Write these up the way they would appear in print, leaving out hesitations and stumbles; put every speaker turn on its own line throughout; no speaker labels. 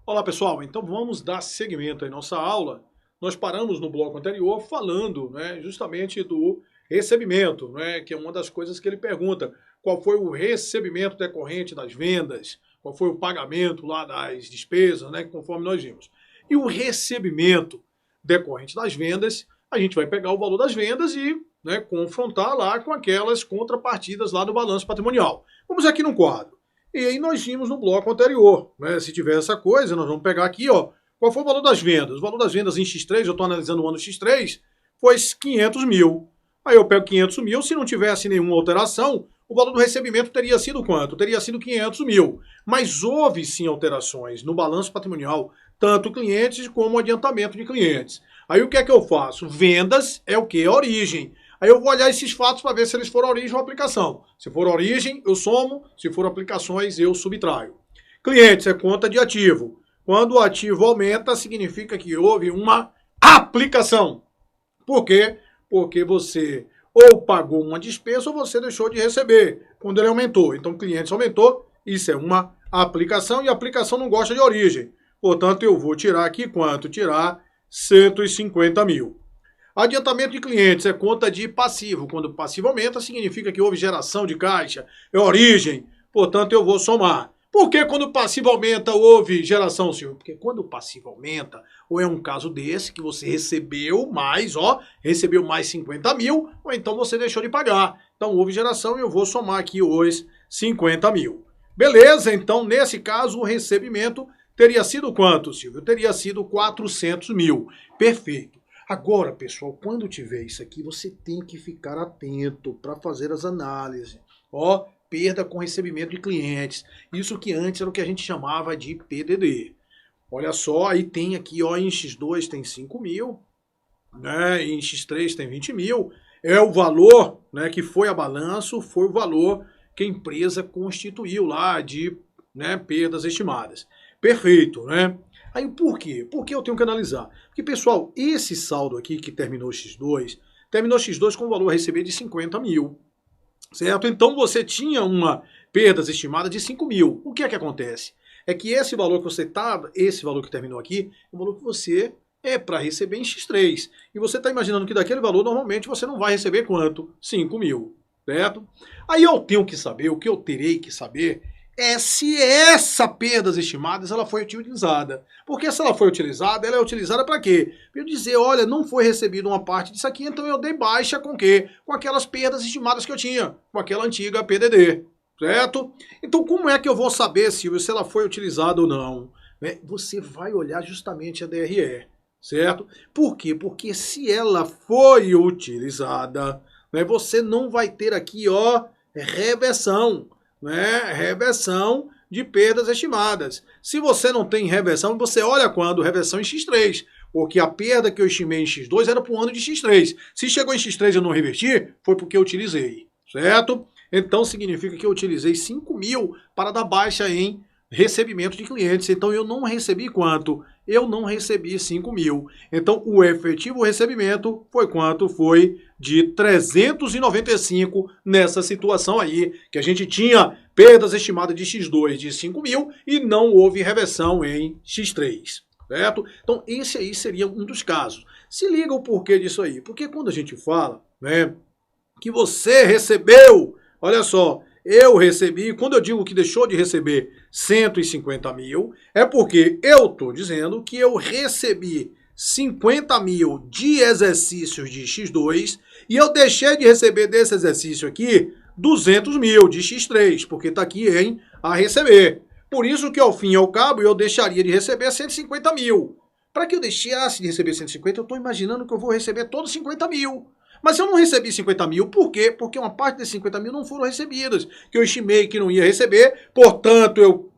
Olá pessoal, então vamos dar seguimento à nossa aula. Nós paramos no bloco anterior falando, justamente do recebimento, que é uma das coisas que ele pergunta. Qual foi o recebimento decorrente das vendas? Qual foi o pagamento lá das despesas, conforme nós vimos. E o recebimento decorrente das vendas, a gente vai pegar o valor das vendas e confrontar lá com aquelas contrapartidas lá do balanço patrimonial. Vamos aqui no quadro. E aí nós vimos no bloco anterior, Se tiver essa coisa, nós vamos pegar aqui, qual foi o valor das vendas? O valor das vendas em X3, eu estou analisando o ano X3, foi 500 mil. Aí eu pego 500 mil, se não tivesse nenhuma alteração, o valor do recebimento teria sido quanto? Teria sido 500 mil. Mas houve sim alterações no balanço patrimonial, tanto clientes como adiantamento de clientes. Aí o que é que eu faço? Vendas é o quê? É origem. Aí eu vou olhar esses fatos para ver se eles foram origem ou aplicação. Se for origem, eu somo. Se for aplicações, eu subtraio. Clientes é conta de ativo. Quando o ativo aumenta, significa que houve uma aplicação. Por quê? Porque você ou pagou uma despesa ou você deixou de receber quando ele aumentou. Então, clientes aumentou, isso é uma aplicação e a aplicação não gosta de origem. Portanto, eu vou tirar aqui quanto? Tirar 150 mil. Adiantamento de clientes é conta de passivo. Quando o passivo aumenta, significa que houve geração de caixa, é origem. Portanto, eu vou somar. Por que quando o passivo aumenta, houve geração, senhor? Porque quando o passivo aumenta, ou é um caso desse, que você recebeu mais, recebeu mais 50 mil, ou então você deixou de pagar. Então, houve geração e eu vou somar aqui os 50 mil. Beleza, então, nesse caso, o recebimento teria sido quanto, Silvio? Teria sido 400 mil. Perfeito. Agora, pessoal, quando tiver isso aqui, você tem que ficar atento para fazer as análises. Perda com recebimento de clientes. Isso que antes era o que a gente chamava de PDD. Olha só, aí tem aqui, em X2 tem 5 mil, em X3 tem 20 mil. É o valor que foi a balanço, foi o valor que a empresa constituiu lá de perdas estimadas. Perfeito, Aí por quê? Por que eu tenho que analisar? Porque, pessoal, esse saldo aqui que terminou X2 com o valor a receber de 50 mil, certo? Então você tinha uma perdas estimada de 5 mil. O que é que acontece? É que esse valor que você esse valor que terminou aqui, é o valor que você é para receber em X3. E você está imaginando que daquele valor, normalmente, você não vai receber quanto? 5 mil, certo? Aí eu tenho que saber, o que eu terei que saber é se essa perdas estimadas ela foi utilizada. Porque se ela foi utilizada, ela é utilizada para quê? Para eu dizer, olha, não foi recebida uma parte disso aqui, então eu dei baixa com o quê? Com aquelas perdas estimadas que eu tinha, com aquela antiga PDD, certo? Então como é que eu vou saber, Silvio, se ela foi utilizada ou não? Você vai olhar justamente a DRE, certo? Por quê? Porque se ela foi utilizada, você não vai ter aqui, reversão. Reversão de perdas estimadas. Se você não tem reversão, você olha quando? Reversão em X3. Porque a perda que eu estimei em X2 era para o ano de X3. Se chegou em X3 e eu não reverti, foi porque eu utilizei, certo? Então significa que eu utilizei 5 mil para dar baixa em recebimento de clientes. Então eu não recebi quanto? Eu não recebi 5 mil. Então o efetivo recebimento foi quanto? Foi de 395 nessa situação aí, que a gente tinha perdas estimadas de X2 de 5 mil e não houve reversão em X3, certo? Então esse aí seria um dos casos. Se liga o porquê disso aí, porque quando a gente fala, que você recebeu, olha só, eu recebi, quando eu digo que deixou de receber 150 mil, é porque eu estou dizendo que eu recebi 50 mil de exercícios de X2 e eu deixei de receber desse exercício aqui 200 mil de X3, porque está aqui em a receber. Por isso que ao fim e ao cabo eu deixaria de receber 150 mil. Para que eu deixasse de receber 150, eu estou imaginando que eu vou receber todos 50 mil. Mas eu não recebi 50 mil, por quê? Porque uma parte desses 50 mil não foram recebidas, que eu estimei que não ia receber, portanto,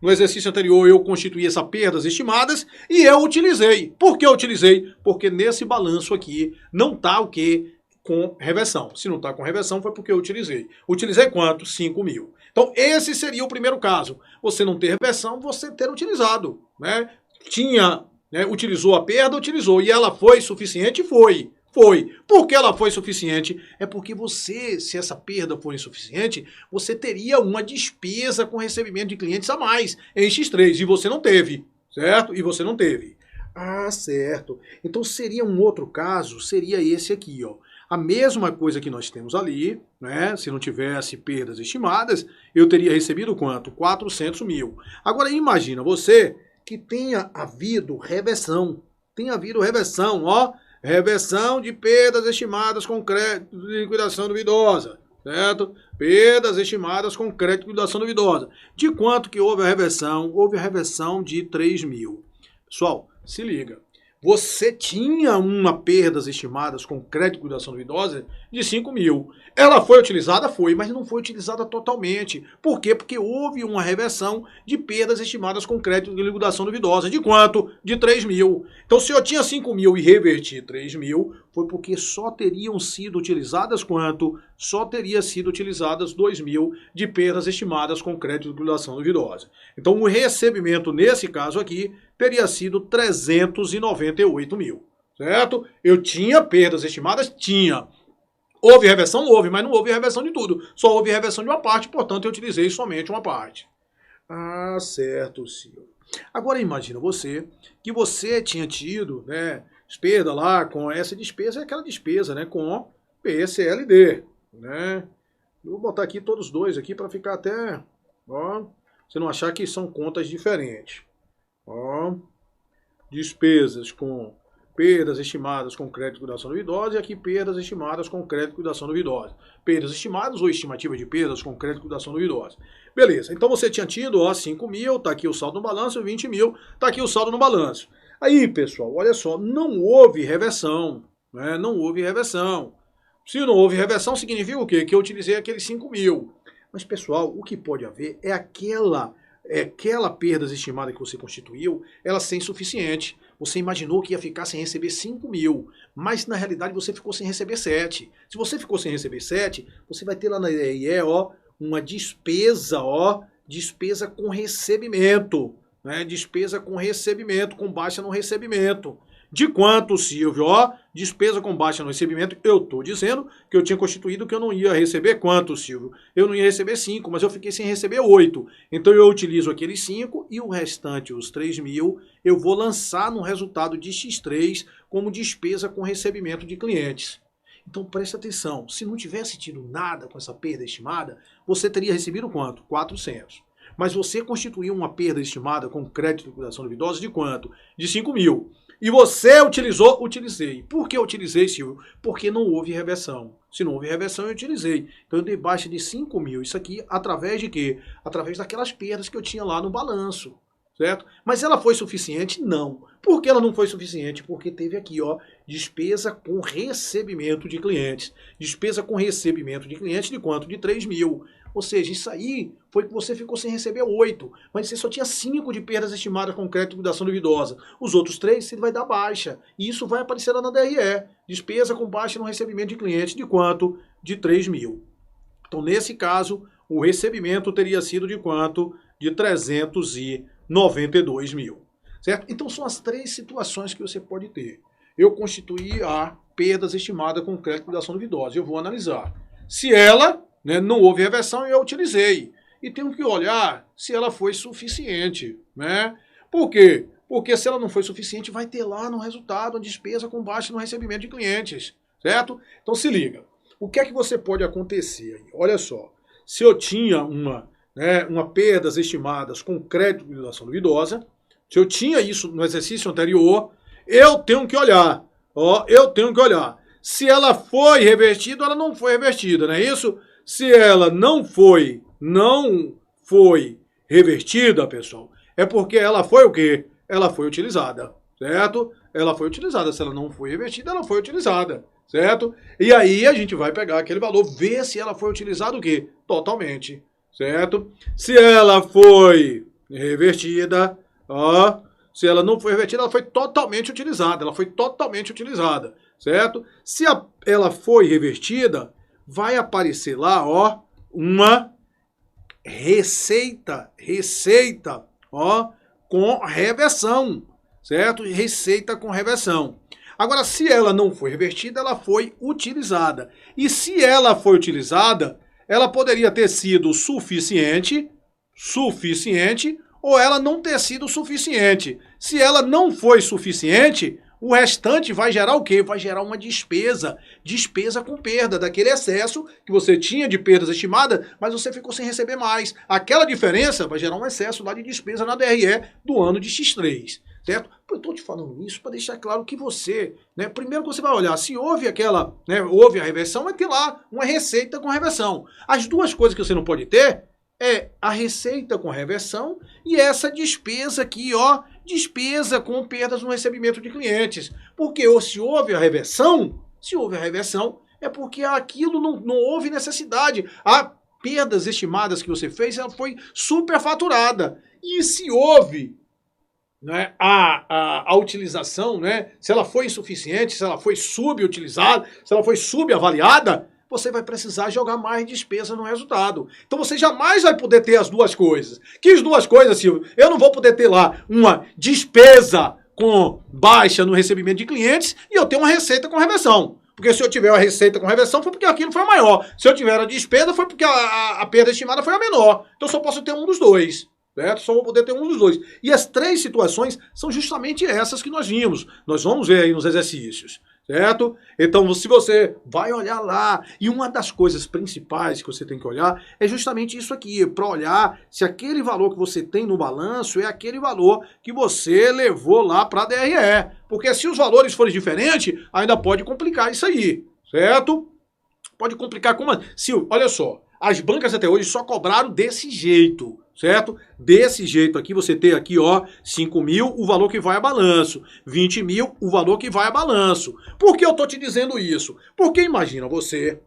no exercício anterior eu constituí essas perdas estimadas e eu utilizei. Por que eu utilizei? Porque nesse balanço aqui não está o quê? Com reversão. Se não está com reversão foi porque eu utilizei. Utilizei quanto? 5 mil. Então esse seria o primeiro caso. Você não ter reversão, você ter utilizado. Utilizou a perda, utilizou. E ela foi suficiente? Foi. Foi. Por que ela foi suficiente? É porque você, se essa perda for insuficiente, você teria uma despesa com recebimento de clientes a mais em X3, e você não teve, certo? E você não teve. Ah, certo. Então seria um outro caso, seria esse aqui, ó. A mesma coisa que nós temos ali, né? Se não tivesse perdas estimadas, eu teria recebido quanto? 400 mil. Agora imagina você que tenha havido reversão. Tenha havido reversão, ó. Reversão de perdas estimadas com crédito de liquidação duvidosa, certo? Perdas estimadas com crédito de liquidação duvidosa. De quanto que houve a reversão? Houve a reversão de 3 mil. Pessoal, se liga. Você tinha uma perdas estimadas com crédito de liquidação duvidosa de 5 mil. Ela foi utilizada? Foi, mas não foi utilizada totalmente. Por quê? Porque houve uma reversão de perdas estimadas com crédito de liquidação duvidosa. De quanto? De 3 mil. Então, se eu tinha 5 mil e reverti 3 mil, foi porque só teriam sido utilizadas quanto? Só teria sido utilizadas 2 mil de perdas estimadas com crédito de liquidação duvidosa. Então, o recebimento, nesse caso aqui, teria sido 398 mil, certo? Eu tinha perdas estimadas? Tinha. Houve reversão? Houve, mas não houve reversão de tudo. Só houve reversão de uma parte, portanto, eu utilizei somente uma parte. Ah, certo, Silvio. Agora, imagina você que você tinha tido, né, despesa lá com essa despesa, é aquela despesa, né, com PCLD, né? Eu vou botar aqui todos dois aqui para ficar até, ó, você não achar que são contas diferentes. Ó, despesas com perdas estimadas com crédito de liquidação duvidosa e aqui perdas estimadas com crédito de liquidação duvidosa. Perdas estimadas ou estimativa de perdas com crédito de liquidação duvidosa. Beleza, então você tinha tido, ó, 5 mil, tá aqui o saldo no balanço, 20 mil, tá aqui o saldo no balanço. Aí, pessoal, olha só, não houve reversão, né? Não houve reversão. Se não houve reversão, significa o quê? Que eu utilizei aqueles 5 mil. Mas, pessoal, o que pode haver é aquela perdas estimada que você constituiu, ela ser insuficiente. Você imaginou que ia ficar sem receber 5 mil, mas na realidade você ficou sem receber 7. Se você ficou sem receber 7, você vai ter lá na DRE, ó, uma despesa, ó, despesa com recebimento, né? Despesa com recebimento, com baixa no recebimento. De quanto, Silvio? Ó, despesa com baixa no recebimento, eu estou dizendo que eu tinha constituído que eu não ia receber quanto, Silvio? Eu não ia receber 5, mas eu fiquei sem receber 8. Então eu utilizo aqueles 5 e o restante, os 3 mil, eu vou lançar no resultado de X3 como despesa com recebimento de clientes. Então presta atenção, se não tivesse tido nada com essa perda estimada, você teria recebido quanto? 400. Mas você constituiu uma perda estimada com crédito de liquidação duvidosa de quanto? De 5 mil. E você utilizou? Utilizei. Por que eu utilizei, Silvio? Porque não houve reversão. Se não houve reversão, eu utilizei. Então eu dei baixa de 5 mil. Isso aqui através de quê? Através daquelas perdas que eu tinha lá no balanço. Certo? Mas ela foi suficiente? Não. Por que ela não foi suficiente? Porque teve aqui, ó, despesa com recebimento de clientes. Despesa com recebimento de clientes de quanto? De 3 mil. Ou seja, isso aí foi que você ficou sem receber 8, mas você só tinha 5 de perdas estimadas com crédito de liquidação duvidosa. Os outros 3 você vai dar baixa. E isso vai aparecer lá na DRE. Despesa com baixa no recebimento de clientes de quanto? De 3 mil. Então, nesse caso, o recebimento teria sido de quanto? De 392 mil. Certo? Então, são as 3 situações que você pode ter. Eu constituí a perdas estimadas com crédito de liquidação duvidosa. Eu vou analisar. Se ela, né, não houve reversão, eu utilizei. E tenho que olhar se ela foi suficiente. Né? Por quê? Porque se ela não foi suficiente, vai ter lá no resultado a despesa com baixa no recebimento de clientes. Certo? Então, se liga. O que é que você pode acontecer aí? Olha só. Se eu tinha uma perdas estimadas com crédito de liquidação duvidosa, se eu tinha isso no exercício anterior, eu tenho que olhar. Ó, eu tenho que olhar. Se ela foi revertida ou ela não foi revertida, não é isso? Se ela não foi revertida, pessoal, é porque ela foi o quê? Ela foi utilizada, certo? Ela foi utilizada. Se ela não foi revertida, ela foi utilizada, certo? E aí a gente vai pegar aquele valor, ver se ela foi utilizada o quê? Totalmente, certo? Se ela foi revertida, ó, se ela não foi revertida, ela foi totalmente utilizada. Ela foi totalmente utilizada, certo? Se ela foi revertida, vai aparecer lá, ó, uma receita, ó, com reversão, certo? Receita com reversão. Agora, se ela não foi revertida, ela foi utilizada. E se ela foi utilizada, ela poderia ter sido suficiente, ou ela não ter sido suficiente. Se ela não foi suficiente, o restante vai gerar o quê? Vai gerar uma despesa com perda, daquele excesso que você tinha de perdas estimadas, mas você ficou sem receber mais. Aquela diferença vai gerar um excesso lá de despesa na DRE do ano de X3, certo? Eu estou te falando isso para deixar claro que você, né, primeiro que você vai olhar, se houve aquela, né, houve a reversão, vai ter lá uma receita com reversão. As duas coisas que você não pode ter é a receita com reversão e essa despesa aqui, ó, despesa com perdas no recebimento de clientes. Porque se houve a reversão, é porque aquilo não houve necessidade. A perdas estimadas que você fez, ela foi superfaturada. E se houve, né, a utilização, né, se ela foi insuficiente, se ela foi subutilizada, se ela foi subavaliada, você vai precisar jogar mais despesa no resultado. Então você jamais vai poder ter as duas coisas. Que as duas coisas, Silvio? Eu não vou poder ter lá uma despesa com baixa no recebimento de clientes e eu tenho uma receita com reversão. Porque se eu tiver uma receita com reversão foi porque aquilo foi maior. Se eu tiver a despesa foi porque a perda estimada foi a menor. Então eu só posso ter um dos dois. Certo? Só vou poder ter um dos dois. E as três situações são justamente essas que nós vimos. Nós vamos ver aí nos exercícios. Certo? Então, se você vai olhar lá, e uma das coisas principais que você tem que olhar é justamente isso aqui, para olhar se aquele valor que você tem no balanço é aquele valor que você levou lá para a DRE. Porque se os valores forem diferentes, ainda pode complicar isso aí, certo? Pode complicar como... Olha só, as bancas até hoje só cobraram desse jeito, certo? Desse jeito aqui, você tem aqui, ó, 5 mil, o valor que vai a balanço. 20 mil, o valor que vai a balanço. Por que eu tô te dizendo isso? Porque imagina você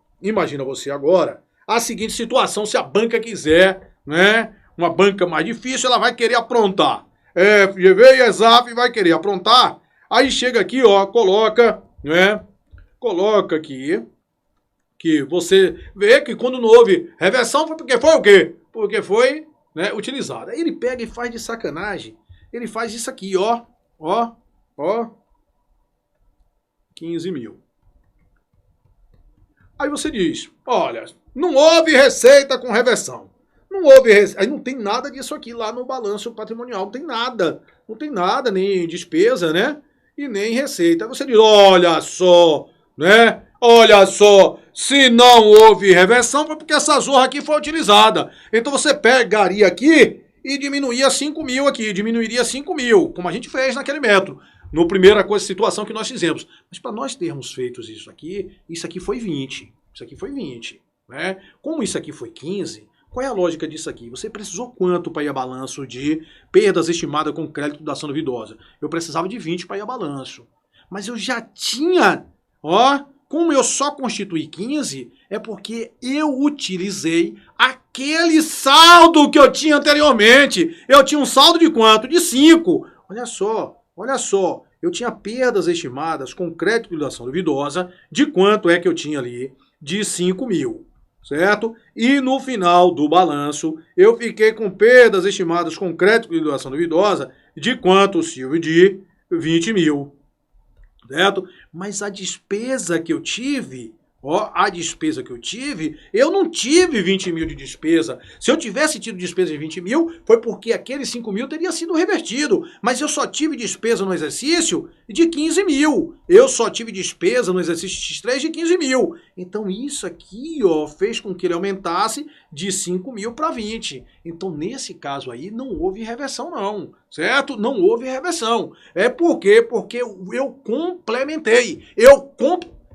agora, a seguinte situação, se a banca quiser, né, uma banca mais difícil, ela vai querer aprontar. FGV e EXAF vai querer aprontar, aí chega aqui, ó, coloca, né, coloca aqui, que você vê que quando não houve reversão foi porque foi o quê? Porque foi, né, utilizado. Aí ele pega e faz de sacanagem. Ele faz isso aqui, ó. 15 mil. Aí você diz, olha, não houve receita com reversão. Não houve receita. Aí não tem nada disso aqui lá no balanço patrimonial. Não tem nada. Não tem nada, nem despesa, né? E nem receita. Aí você diz, olha só, né? Olha só, se não houve reversão foi porque essa zorra aqui foi utilizada. Então você pegaria aqui e diminuía 5 mil aqui, diminuiria 5 mil, como a gente fez naquele método, no primeira situação que nós fizemos. Mas para nós termos feito isso aqui foi 20, isso aqui foi 20, né? Como isso aqui foi 15, qual é a lógica disso aqui? Você precisou quanto para ir a balanço de perdas estimadas com crédito da ação duvidosa? Eu precisava de 20 para ir a balanço. Mas eu já tinha, ó... Como eu só constituí 15, é porque eu utilizei aquele saldo que eu tinha anteriormente. Eu tinha um saldo de quanto? De 5. Olha só. Eu tinha perdas estimadas com crédito de ação duvidosa. De quanto é que eu tinha ali? De 5 mil, certo? E no final do balanço, eu fiquei com perdas estimadas com crédito de ação duvidosa. De quanto, Silvio? De 20 mil. Certo? Mas a despesa que eu tive, eu não tive 20 mil de despesa. Se eu tivesse tido despesa de 20 mil, foi porque aqueles 5 mil teria sido revertido. Mas eu só tive despesa no exercício de 15 mil. Eu só tive despesa no exercício X3 de 15 mil. Então isso aqui, ó, fez com que ele aumentasse de 5 mil para 20. Então nesse caso aí não houve reversão não, certo? Não houve reversão. É porque eu complementei.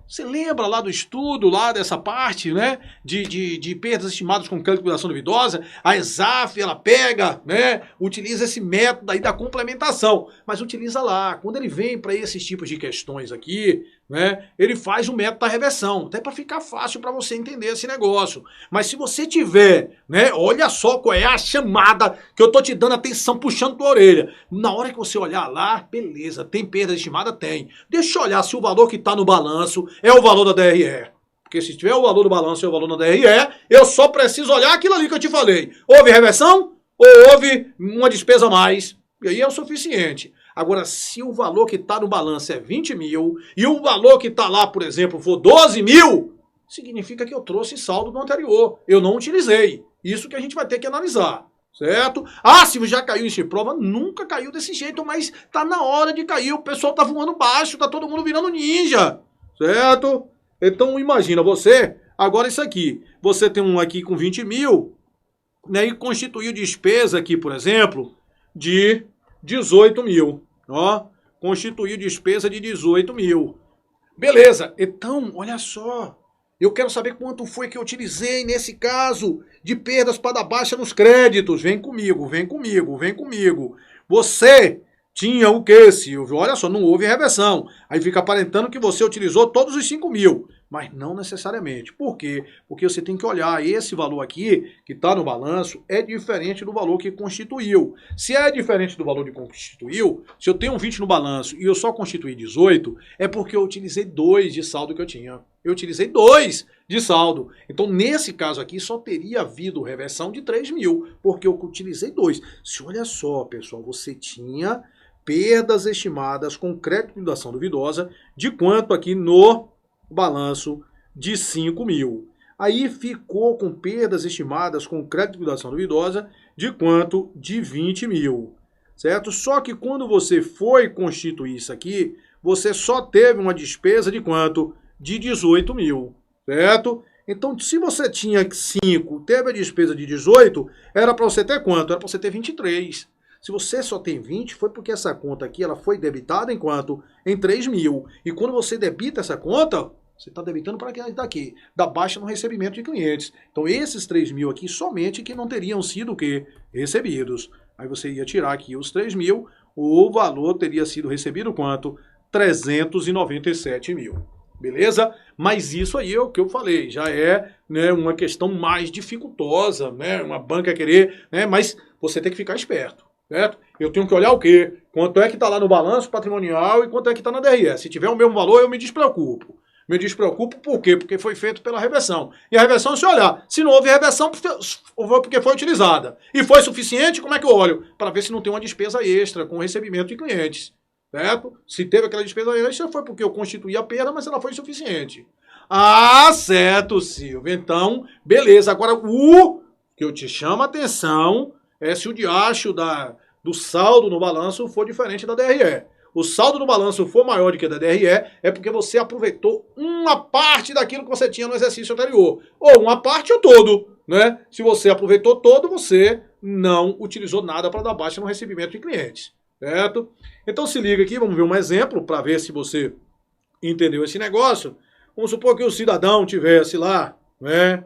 Você lembra lá do estudo, lá dessa parte, né, de perdas estimadas com calculação duvidosa? A EXAF, ela pega, né, utiliza esse método aí da complementação, mas utiliza lá. Quando ele vem para esses tipos de questões aqui, né, ele faz o método da reversão, até para ficar fácil para você entender esse negócio. Mas se você tiver, né, olha só qual é a chamada que eu tô te dando atenção, puxando tua orelha. Na hora que você olhar lá, beleza, tem perda estimada? Tem. Deixa eu olhar se o valor que está no balanço é o valor da DRE. Porque se tiver o valor do balanço e o valor da DRE, eu só preciso olhar aquilo ali que eu te falei. Houve reversão ou houve uma despesa a mais? E aí é o suficiente. Agora, se o valor que está no balanço é 20 mil e o valor que está lá, por exemplo, for 12 mil, significa que eu trouxe saldo do anterior. Eu não utilizei. Isso que a gente vai ter que analisar. Certo? Ah, se já caiu isso em prova, nunca caiu desse jeito, mas tá na hora de cair, o pessoal tá voando baixo, tá todo mundo virando ninja. Certo? Então imagina você, agora isso aqui, você tem um aqui com 20 mil, né, e constituiu despesa aqui, por exemplo, de 18 mil. Ó, constituiu despesa de 18 mil. Beleza, então, olha só. Eu quero saber quanto foi que eu utilizei nesse caso de perdas para dar baixa nos créditos. Vem comigo, vem comigo, vem comigo. Você tinha o quê, Silvio? Olha só, não houve reversão. Aí fica aparentando que você utilizou todos os 5 mil. Mas não necessariamente. Por quê? Porque você tem que olhar, esse valor aqui, que está no balanço, é diferente do valor que constituiu. Se é diferente do valor que constituiu, se eu tenho 20 no balanço e eu só constituí 18, é porque eu utilizei 2 de saldo que eu tinha. Eu utilizei 2 de saldo. Então, nesse caso aqui, só teria havido reversão de 3 mil, porque eu utilizei 2. Se olha só, pessoal, você tinha perdas estimadas com crédito de liquidação duvidosa de quanto aqui no balanço de 5 mil. Aí ficou com perdas estimadas com crédito de liquidação duvidosa de quanto? De 20 mil. Certo? Só que quando você foi constituir isso aqui, você só teve uma despesa de quanto? De 18 mil. Certo? Então, se você tinha 5, teve a despesa de 18, era para você ter quanto? Era para você ter 23. Se você só tem 20, foi porque essa conta aqui ela foi debitada em quanto? Em 3 mil. E quando você debita essa conta, você está debitando para quem está aqui, da baixa no recebimento de clientes. Então, esses 3 mil aqui, somente que não teriam sido o quê? Recebidos. Aí você ia tirar aqui os 3 mil, o valor teria sido recebido quanto? 397 mil. Beleza? Mas isso aí é o que eu falei, já é, né, uma questão mais dificultosa, né, uma banca querer, né, mas você tem que ficar esperto. Certo? Eu tenho que olhar o quê? Quanto é que está lá no balanço patrimonial e quanto é que está na DRE. Se tiver o mesmo valor, eu me despreocupo. Me despreocupo por quê? Porque foi feito pela reversão. E a reversão, se olhar, se não houve reversão, porque foi utilizada. E foi suficiente, como é que eu olho? Para ver se não tem uma despesa extra com o recebimento de clientes. Certo? Se teve aquela despesa extra, foi porque eu constituí a perda, mas ela foi suficiente. Ah, certo, Silvio. Então, beleza. Agora, o que eu te chamo a atenção é se o diacho do saldo no balanço for diferente da DRE. O saldo no balanço for maior do que da DRE, é porque você aproveitou uma parte daquilo que você tinha no exercício anterior. Ou uma parte ou todo, né? Se você aproveitou todo, você não utilizou nada para dar baixa no recebimento de clientes. Certo? Então se liga aqui, vamos ver um exemplo para ver se você entendeu esse negócio. Vamos supor que o cidadão tivesse lá, né?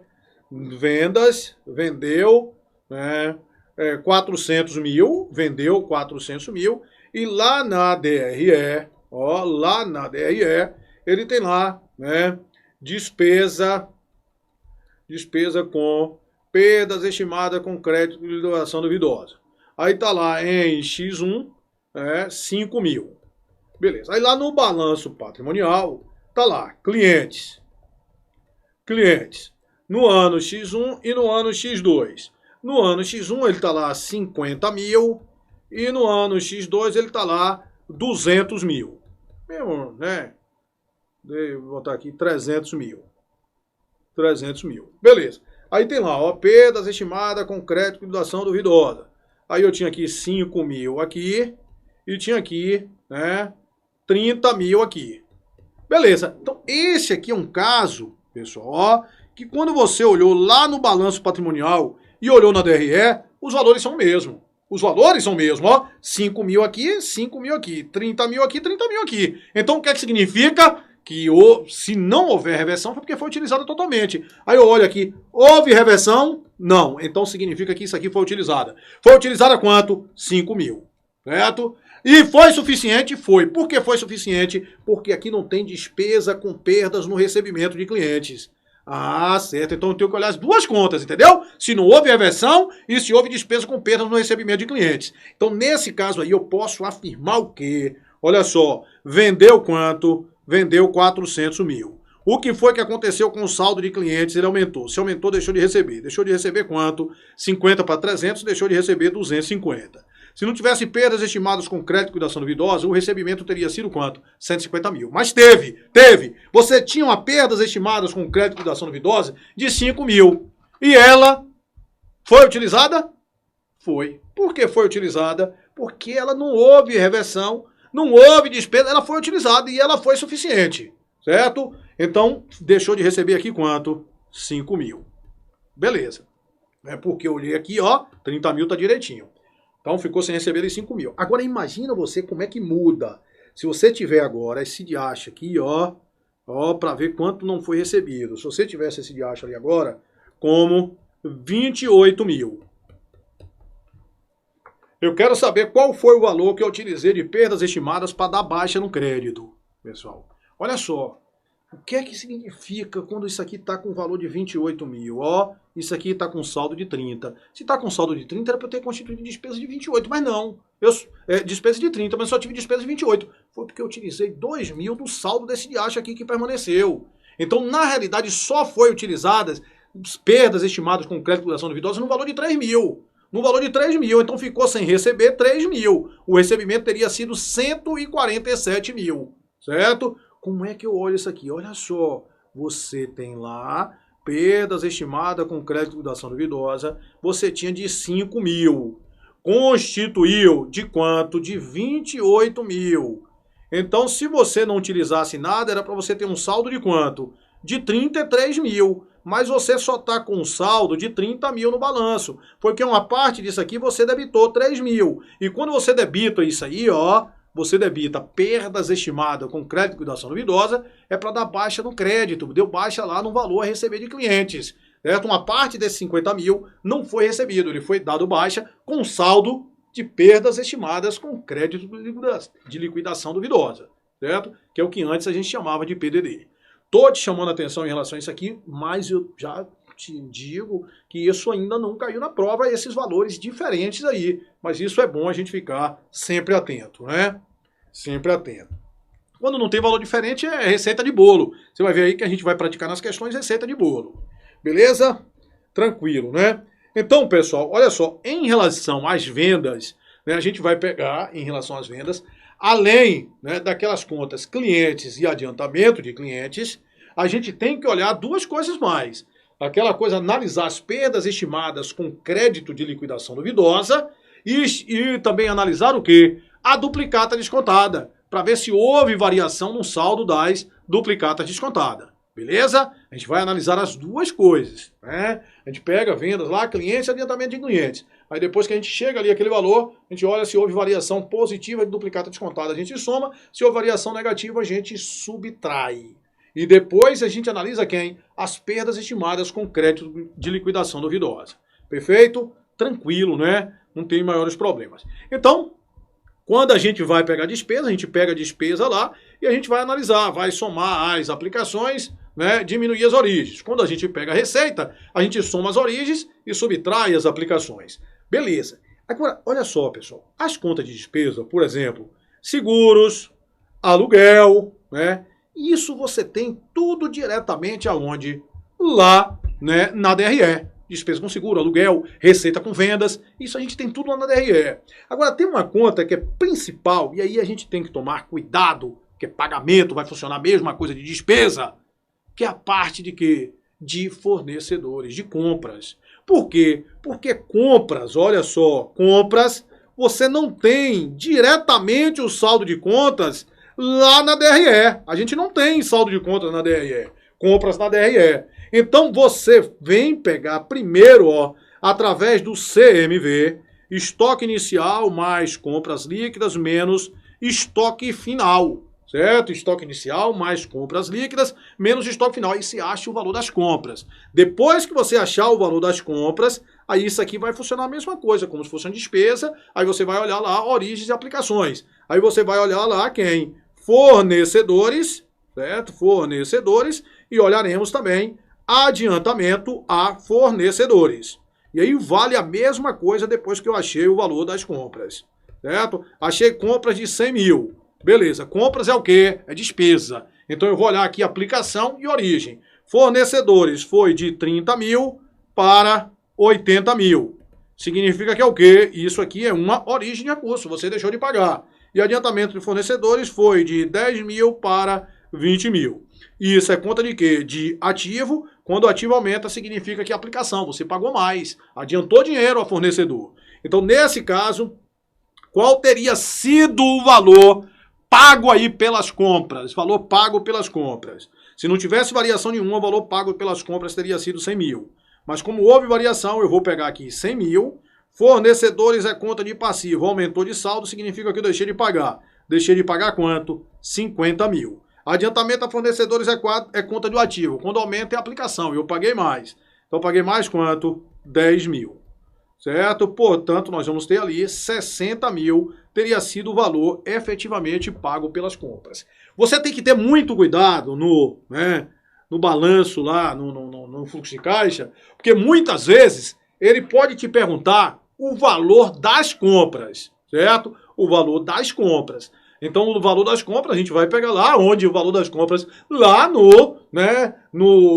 Vendas, vendeu, né? 400 mil, vendeu 400 mil, e lá na DRE, ó, lá na DRE, ele tem lá, né, despesa com perdas estimadas com crédito de liquidação duvidosa. Aí tá lá em X1, 5 mil. Beleza. Aí lá no balanço patrimonial, tá lá, clientes. No ano X1 e no ano X2. No ano X1 ele está lá 50 mil e no ano X2 ele está lá 200 mil. Mesmo, né? Vou botar aqui 300 mil. 300 mil. Beleza. Aí tem lá, ó, perdas estimadas com crédito de liquidação duvidosa. Aí eu tinha aqui 5 mil aqui e tinha aqui, né, 30 mil aqui. Beleza. Então esse aqui é um caso, pessoal, ó, que quando você olhou lá no balanço patrimonial e olhou na DRE, os valores são o mesmo. Os valores são o mesmo, ó. 5 mil aqui, 5 mil aqui. 30 mil aqui, 30 mil aqui. Então, o que é que significa? Que se não houver reversão, foi porque foi utilizada totalmente. Aí eu olho aqui, houve reversão? Não. Então, significa que isso aqui foi utilizada. Foi utilizada quanto? 5 mil. Certo? E foi suficiente? Foi. Por que foi suficiente? Porque aqui não tem despesa com perdas no recebimento de clientes. Ah, certo. Então eu tenho que olhar as duas contas, entendeu? Se não houve reversão e se houve despesa com perdas no recebimento de clientes. Então, nesse caso aí, eu posso afirmar o quê? Olha só, vendeu quanto? Vendeu 400 mil. O que foi que aconteceu com o saldo de clientes? Ele aumentou. Se aumentou, deixou de receber. Deixou de receber quanto? 50 para 300, deixou de receber 250. Se não tivesse perdas estimadas com crédito e liquidação duvidosa, o recebimento teria sido quanto? 150 mil. Mas teve. Você tinha uma perdas estimadas com crédito e liquidação duvidosa de 5 mil. E ela foi utilizada? Foi. Por que foi utilizada? Porque ela não houve reversão, não houve despesa, ela foi utilizada e ela foi suficiente. Certo? Então, deixou de receber aqui quanto? 5 mil. Beleza. É porque eu olhei aqui, ó, 30 mil tá direitinho. Então, ficou sem receber os 5 mil. Agora, imagina você como é que muda. Se você tiver agora esse diacho aqui, ó, para ver quanto não foi recebido. Se você tivesse esse diacho ali agora, como 28 mil. Eu quero saber qual foi o valor que eu utilizei de perdas estimadas para dar baixa no crédito, pessoal. Olha só, o que é que significa quando isso aqui está com valor de 28 mil? Ó, isso aqui está com saldo de 30. Se está com saldo de 30, era para eu ter constituído despesa de 28, mas não. Despesa de 30, mas só tive despesa de 28. Foi porque eu utilizei 2 mil do saldo desse diacho aqui que permaneceu. Então, na realidade, só foi utilizadas perdas estimadas com crédito e liquidação duvidosa no valor de 3 mil. No valor de 3 mil, então ficou sem receber 3 mil. O recebimento teria sido 147 mil, certo? Como é que eu olho isso aqui? Olha só, você tem lá perdas estimadas com crédito e liquidação duvidosa, você tinha de 5 mil, constituiu de quanto? De 28 mil. Então, se você não utilizasse nada, era para você ter um saldo de quanto? De 33 mil. Mas você só está com um saldo de 30 mil no balanço, porque uma parte disso aqui você debitou 3 mil. E quando você debita isso aí, ó, você debita perdas estimadas com crédito e liquidação duvidosa, é para dar baixa no crédito, deu baixa lá no valor a receber de clientes. Certo? Uma parte desses 50 mil não foi recebido, ele foi dado baixa com saldo de perdas estimadas com crédito de liquidação duvidosa, certo? Que é o que antes a gente chamava de PDD. Estou te chamando a atenção em relação a isso aqui, mas eu já te digo que isso ainda não caiu na prova, esses valores diferentes aí. Mas isso é bom a gente ficar sempre atento, né? Sempre atento. Quando não tem valor diferente, é receita de bolo. Você vai ver aí que a gente vai praticar nas questões receita de bolo. Beleza? Tranquilo, né? Então, pessoal, olha só, em relação às vendas, né, a gente vai pegar, em relação às vendas, além, né, daquelas contas clientes e adiantamento de clientes, a gente tem que olhar duas coisas mais. Aquela coisa, analisar as perdas estimadas com crédito de liquidação duvidosa e também analisar o quê? A duplicata descontada, para ver se houve variação no saldo das duplicatas descontadas. Beleza? A gente vai analisar as duas coisas, né? A gente pega vendas lá, clientes e adiantamento de clientes. Aí depois que a gente chega ali aquele valor, a gente olha se houve variação positiva de duplicata descontada, a gente soma. Se houve variação negativa, a gente subtrai. E depois a gente analisa quem? As perdas estimadas com crédito de liquidação duvidosa. Perfeito? Tranquilo, né? Não tem maiores problemas. Então, quando a gente vai pegar despesa, a gente pega a despesa lá e a gente vai analisar, vai somar as aplicações, né, diminuir as origens. Quando a gente pega a receita, a gente soma as origens e subtrai as aplicações. Beleza. Agora, olha só, pessoal. As contas de despesa, por exemplo, seguros, aluguel, né? Isso você tem tudo diretamente aonde? Lá, né, na DRE. Despesa com seguro, aluguel, receita com vendas, isso a gente tem tudo lá na DRE. Agora tem uma conta que é principal, e aí a gente tem que tomar cuidado, que pagamento vai funcionar a mesma coisa de despesa, que é a parte de quê? De fornecedores, de compras. Por quê? Porque compras, olha só, compras, você não tem diretamente o saldo de contas lá na DRE. A gente não tem saldo de contas na DRE, compras na DRE. Então você vem pegar primeiro, ó, através do CMV, estoque inicial mais compras líquidas menos estoque final, certo? Estoque inicial mais compras líquidas menos estoque final. Aí você acha o valor das compras. Depois que você achar o valor das compras, aí isso aqui vai funcionar a mesma coisa, como se fosse uma despesa. Aí você vai olhar lá origens e aplicações. Aí você vai olhar lá quem? Fornecedores, certo? Fornecedores. E olharemos também adiantamento a fornecedores. E aí vale a mesma coisa depois que eu achei o valor das compras, certo? Achei compras de 100 mil. Beleza, compras é o quê? É despesa. Então eu vou olhar aqui aplicação e origem. Fornecedores foi de 30 mil para 80 mil. significa que é o quê? Isso aqui é uma origem de recurso, você deixou de pagar. E adiantamento de fornecedores foi de 10 mil para 20 mil. Isso é conta de quê? De ativo. Quando o ativo aumenta, significa que a aplicação, você pagou mais, adiantou dinheiro ao fornecedor. Então, nesse caso, qual teria sido o valor pago aí pelas compras? Valor pago pelas compras. Se não tivesse variação nenhuma, o valor pago pelas compras teria sido 100 mil. Mas como houve variação, eu vou pegar aqui 100 mil. Fornecedores é conta de passivo. Aumentou de saldo, significa que eu deixei de pagar. Deixei de pagar quanto? 50 mil. Adiantamento a fornecedores é conta do ativo. Quando aumenta é aplicação. Eu paguei mais. Então, eu paguei mais quanto? 10 mil. Certo? Portanto, nós vamos ter ali 60 mil. Teria sido o valor efetivamente pago pelas compras. Você tem que ter muito cuidado no balanço lá, no fluxo de caixa, porque muitas vezes ele pode te perguntar o valor das compras, certo? O valor das compras. Então, o valor das compras, a gente vai pegar lá onde o valor das compras, lá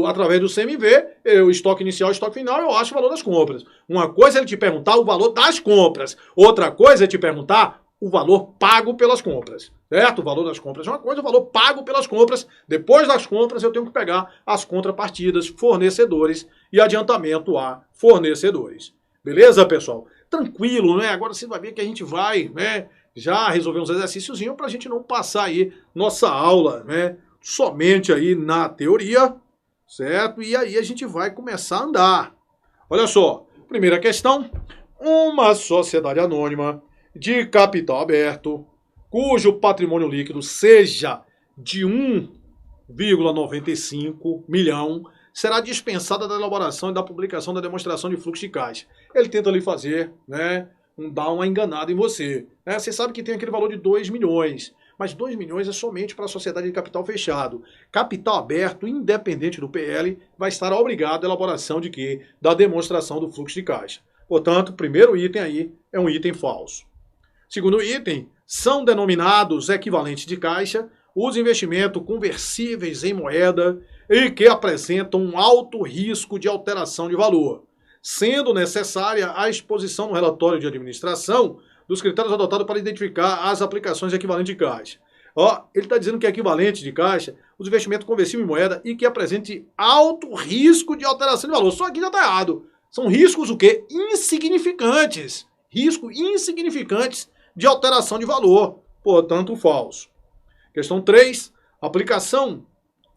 através do CMV, o estoque inicial, o estoque final, eu acho o valor das compras. Uma coisa é ele te perguntar o valor das compras, outra coisa é te perguntar o valor pago pelas compras, certo? O valor das compras é uma coisa, o valor pago pelas compras. Depois das compras, eu tenho que pegar as contrapartidas, fornecedores e adiantamento a fornecedores. Beleza, pessoal? Tranquilo, né? Agora você vai ver que a gente vai, já resolver uns exercíciozinhos para a gente não passar aí nossa aula, somente aí na teoria, certo? E aí a gente vai começar a andar. Olha só, primeira questão, uma sociedade anônima de capital aberto, cujo patrimônio líquido seja de 1,95 milhão, será dispensada da elaboração e da publicação da demonstração de fluxo de caixa. Ele tenta ali fazer, dar uma enganada em você. Você sabe que tem aquele valor de 2 milhões, mas 2 milhões é somente para a sociedade de capital fechado. Capital aberto, independente do PL, vai estar obrigado à elaboração de quê? Da demonstração do fluxo de caixa. Portanto, o primeiro item aí é um item falso. Segundo item, são denominados equivalentes de caixa os investimentos conversíveis em moeda e que apresentam um alto risco de alteração de valor, sendo necessária a exposição no relatório de administração dos critérios adotados para identificar as aplicações equivalentes de caixa. Ele está dizendo que é equivalente de caixa os investimentos conversíveis em moeda e que apresente alto risco de alteração de valor. Só aqui já está errado. São riscos o quê? Insignificantes. Riscos insignificantes de alteração de valor. Portanto, falso. Questão 3. Aplicação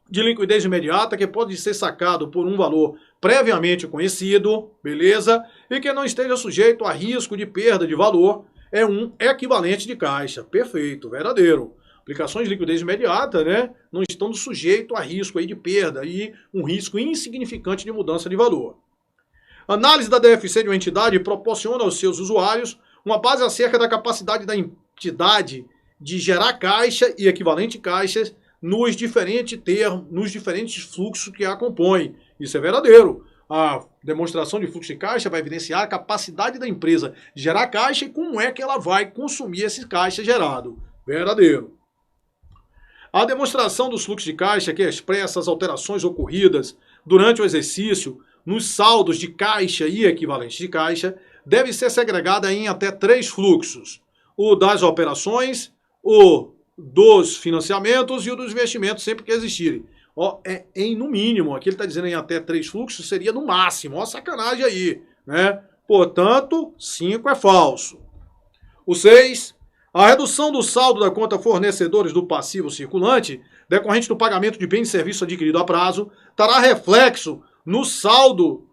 de liquidez imediata que pode ser sacado por um valor previamente conhecido, beleza? E que não esteja sujeito a risco de perda de valor, é um equivalente de caixa. Perfeito, verdadeiro. Aplicações de liquidez imediata, não estão sujeitos a risco aí de perda e um risco insignificante de mudança de valor. Análise da DFC de uma entidade proporciona aos seus usuários uma base acerca da capacidade da entidade de gerar caixa e equivalente caixas nos diferentes termos, nos diferentes fluxos que a compõem. Isso é verdadeiro. A demonstração de fluxo de caixa vai evidenciar a capacidade da empresa de gerar caixa e como é que ela vai consumir esse caixa gerado. Verdadeiro. A demonstração dos fluxos de caixa que expressa as alterações ocorridas durante o exercício nos saldos de caixa e equivalentes de caixa deve ser segregada em até 3 fluxos. O das operações, o dos financiamentos e o dos investimentos, sempre que existirem. No mínimo, aqui ele está dizendo em até 3 fluxos, seria no máximo. Sacanagem aí, Portanto, 5 é falso. O 6, a redução do saldo da conta fornecedores do passivo circulante, decorrente do pagamento de bens e serviços adquirido a prazo, terá reflexo no saldo,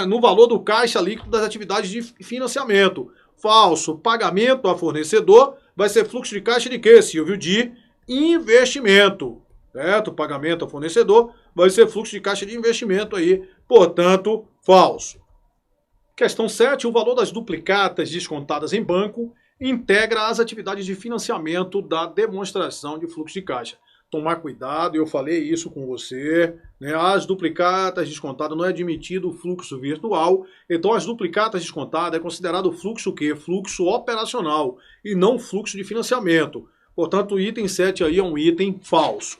no valor do caixa líquido das atividades de financiamento. Falso. Pagamento a fornecedor vai ser fluxo de caixa de quê, Silvio? De investimento. Certo? Pagamento a fornecedor vai ser fluxo de caixa de investimento aí. Portanto, falso. Questão 7. O valor das duplicatas descontadas em banco integra as atividades de financiamento da demonstração de fluxo de caixa. Tomar cuidado, eu falei isso com você, As duplicatas descontadas não é admitido o fluxo virtual, então as duplicatas descontadas é considerado fluxo o quê? Fluxo operacional e não fluxo de financiamento. Portanto, o item 7 aí é um item falso.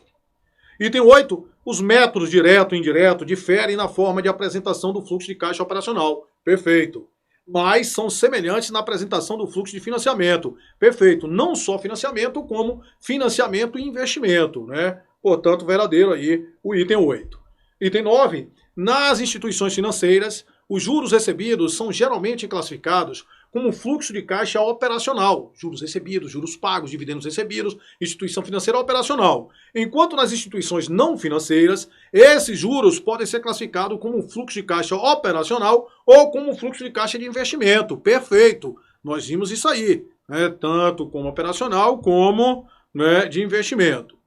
Item 8, os métodos direto e indireto diferem na forma de apresentação do fluxo de caixa operacional. Perfeito. mas são semelhantes na apresentação do fluxo de financiamento. Perfeito. Não só financiamento, como financiamento e investimento, né? Portanto, verdadeiro aí o item 8. Item 9. Nas instituições financeiras, os juros recebidos são geralmente classificados como fluxo de caixa operacional. Juros recebidos, juros pagos, dividendos recebidos, instituição financeira operacional. Enquanto nas instituições não financeiras, esses juros podem ser classificados como fluxo de caixa operacional ou como fluxo de caixa de investimento. Perfeito. Nós vimos isso aí, né? Tanto como operacional como, né, de investimento.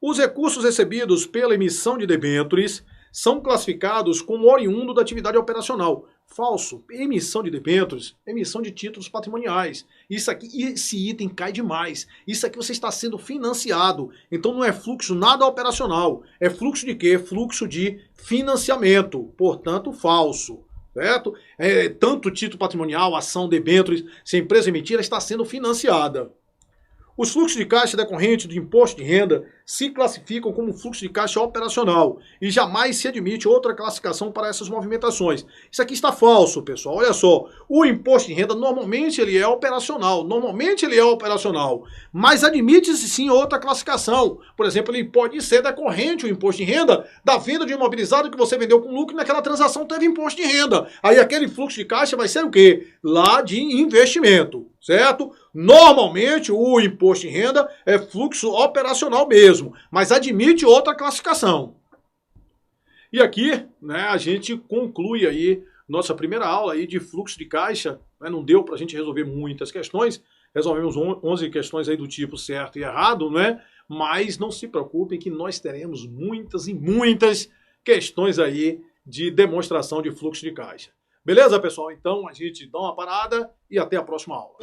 Os recursos recebidos pela emissão de debêntures são classificados como oriundo da atividade operacional. Falso. Emissão de debêntures, emissão de títulos patrimoniais. Isso aqui, esse item cai demais. Isso aqui você está sendo financiado. Então não é fluxo nada operacional. É fluxo de quê? Fluxo de financiamento. Portanto, falso. Certo? Tanto título patrimonial, ação, debêntures, se a empresa emitir, ela está sendo financiada. Os fluxos de caixa decorrentes do imposto de renda se classificam como fluxo de caixa operacional e jamais se admite outra classificação para essas movimentações. Isso aqui está falso, pessoal. Olha só, o imposto de renda normalmente ele é operacional, mas admite-se sim outra classificação. Por exemplo, ele pode ser decorrente o imposto de renda da venda de um imobilizado que você vendeu com lucro e naquela transação teve imposto de renda. Aí aquele fluxo de caixa vai ser o quê? Lá de investimento, certo? Normalmente o imposto de renda é fluxo operacional mesmo, mas admite outra classificação. E aqui, né, a gente conclui aí nossa primeira aula aí de fluxo de caixa, né? Não deu para a gente resolver muitas questões, resolvemos 11 questões aí do tipo certo e errado, né? Mas não se preocupem que nós teremos muitas e muitas questões aí de demonstração de fluxo de caixa. Beleza, pessoal? Então a gente dá uma parada e até a próxima aula.